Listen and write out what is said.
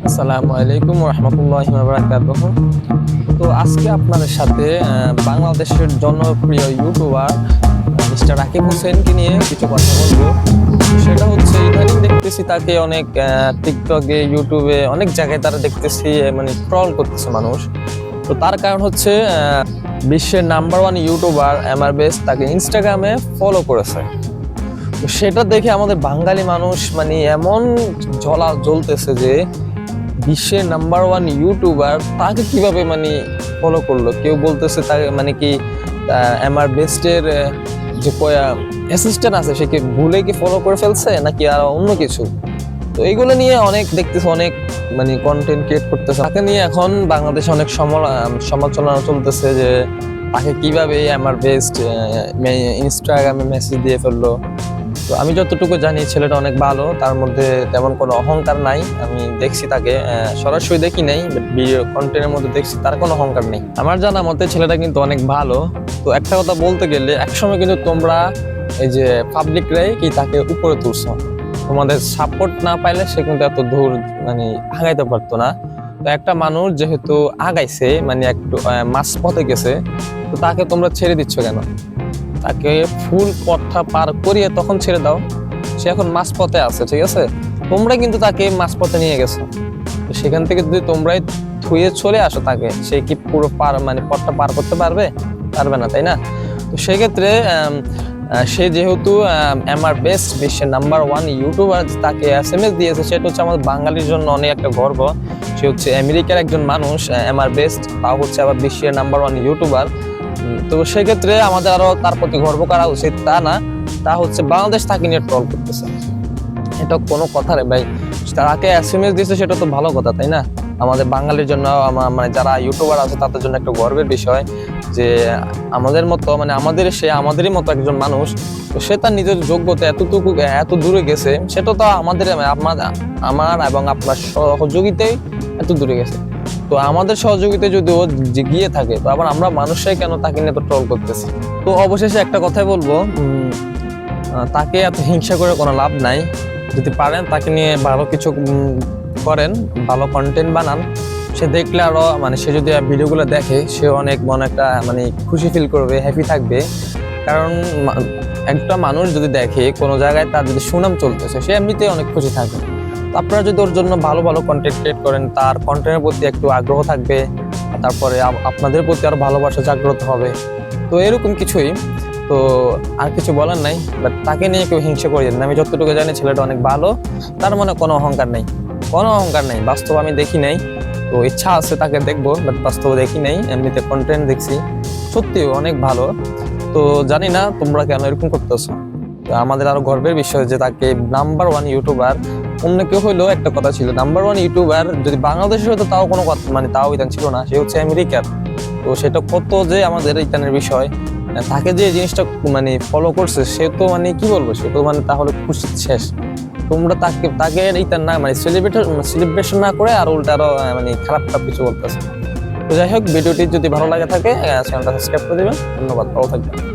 আসসালামু আলাইকুম রহমতুল্লাহি ওয়া বারাকাতুহু। তো আজকে আপনাদের সাথে বাংলাদেশের জনপ্রিয় ইউটিউবার মিস্টার আকিব হোসেনকে নিয়ে কিছু কথা বলবো। সেটা হচ্ছে ইদানিং দেখতেছি তাকে অনেক টিকটকে, ইউটিউবে অনেক জায়গায় তারা দেখতেছি মানে ট্রল করতেছে মানুষ। তো তার কারণ হচ্ছে বিশ্বের number one YouTuber MR best তাকে ইনস্টাগ্রামে ফলো করেছে। তো সেটা দেখে আমাদের বাঙালি মানুষ মানে এমন জ্বলতেছে যে বিশ্বের নাম্বার ওয়ান ইউটিউবার তাকে কিভাবে মানে ফলো করলো। কেউ বলতেছে তাকে মানে কি এমআর বেস্টের যে অ্যাসিস্ট্যান্ট আছে সে কি ভুলে কি ফলো করে ফেলছে নাকি আর অন্য কিছু। তো এইগুলো নিয়ে অনেক দেখতেছে, অনেক মানে কন্টেন্ট ক্রিয়েট করতেছে তাকে নিয়ে। এখন বাংলাদেশে অনেক সমালোচনা চলতেছে যে তাকে কিভাবে এমআর বেস্ট ইনস্টাগ্রামে মেসেজ দিয়ে ফেললো। তো আমি যতটুকু জানি ছেলেটা অনেক ভালো, তার মধ্যে তেমন কোনো অহংকার নাই। আমি দেখছি তাকে সরাসরি দেখি নাই, বাট ভিডিও কন্টেন্টের মধ্যে দেখছি তার কোনো অহংকার নেই। আমার জানা মতে ছেলেটা কিন্তু অনেক ভালো। তো একটা কথা বলতে গেলে একসময় কিন্তু তোমরা এই যে পাবলিকরাই কি তাকে উপরে তুলছো, তোমাদের সাপোর্ট না পাইলে সে কিন্তু এত দূর মানে আগাইতে পারতো না। তো একটা মানুষ যেহেতু আগাইছে মানে একটু মাঝ পথে গেছে, তো তাকে তোমরা ছেড়ে দিচ্ছ কেন? তাকে ফুল পথটা পার করিয়ে তখন ছেড়ে দাও। সে এখন মাঝপথে আছে, ঠিক আছে? তোমরা কিন্তু তাকে মাঝপথে নিয়ে গেছো। তো সেখান থেকে যদি তোমরাই ধুয়ে চলে আসো তাকে, সে কি পুরো মানে পথটা পার করতে পারবে? পারবে না, তাই না? তো সেক্ষেত্রে সে যেহেতু এমআর বেস্ট বিশ্বের নাম্বার ওয়ান ইউটিউবার তাকে এসএমএস দিয়েছে, সেটা হচ্ছে আমাদের বাঙালির জন্য অনেক একটা গর্ব। সে হচ্ছে আমেরিকার একজন মানুষ, এমআর বেস্ট, তাও হচ্ছে আবার বিশ্বের নাম্বার ওয়ান ইউটিউবার। তো সেক্ষেত্রে আমাদের আরো তার প্রতি গর্ব করা উচিত, তা না তা হচ্ছে বাংলাদেশ তাকে নিয়ে ট্রল করতেছে। এটা কোনো কথা রে ভাই? তাকে এসএমএস দিয়েছে সেটা তো ভালো কথা, তাই না? আমাদের বাঙালির জন্য মানে যারা ইউটিউবার আছে তাদের জন্য একটা গর্বের বিষয় যে আমাদের মতো মানে আমাদেরই মতো একজন মানুষ, তো সে তার নিজের যোগ্যতা এত দূরে গেছে। সেটা তো আমার এবং আপনার সহযোগিতায় এত দূরে গেছে। তো আমাদের সহযোগিতায় যদি ও গিয়ে থাকে, তো আবার আমরা মানুষরাই কেন তাকে নিয়ে তো ট্রল করতেছি? তো অবশেষে একটা কথাই বলবো, তাকে এত হিংসা করে কোনো লাভ নাই। যদি পারেন তাকে নিয়ে ভালো কিছু করেন, ভালো কন্টেন্ট বানান। সে দেখলে আরো মানে সে যদি ভিডিওগুলো দেখে সে অনেক মনে একটা মানে খুশি ফিল করবে, হ্যাপি থাকবে। কারণ একটা মানুষ যদি দেখে কোনো জায়গায় তার যদি সুনাম চলতেছে, সে এমনিতেই অনেক খুশি থাকে। তো আপনারা যদি ওর জন্য ভালো ভালো কন্টেন্ট ক্রিয়েট করেন, তার কন্টেন্টের প্রতি একটু আগ্রহ থাকবে, তারপরে আপনাদের প্রতি আরো ভালোবাসা জাগ্রত হবে। তো এরকম কিছুই। তো আর কিছু বলার নাই, বাট তাকে নিয়ে কেউ হিংসা করিয়েন না। আমি যতটুকু জানি ছেলেটা অনেক ভালো, তার মনে কোনো অহংকার নেই, কোনো অহংকার নেই। বাস্তব আমি দেখি নাই, তো ইচ্ছা আছে তাকে দেখবো, বাট বাস্তব দেখি নাই, এমনিতে কন্টেন্ট দেখছি। সত্যি অনেক ভালো। তো জানি না তোমরা কেন এরকম করতেছো। আমাদের আরো গর্বের বিষয় যে তাকে নাম্বার ওয়ান ইউটিউবার, অন্য কেউ হইলেও একটা কথা ছিল, নাম্বার ওয়ান ইউটিউবার যদি বাংলাদেশের হতো তাও কোনো কথা মানে তাও ইতান ছিল না, সে হচ্ছে আমেরিকার। তো সেটা কত যে আমাদের ইতানের বিষয়। তাকে যে জিনিসটা মানে ফলো করছে সে তো মানে কি বলবো, সে তো মানে তাহলে খুশি শেষ। তোমরা তাকে ইতান না মানে সেলিব্রেশন না করে আর উল্টা আরো মানে খারাপ কিছু বলতেছে। তো যাই হোক, ভিডিওটি যদি ভালো লাগে থাকে চ্যানেলটা সাবস্ক্রাইব করে দিবেন। ধন্যবাদ, ভালো থাকবেন।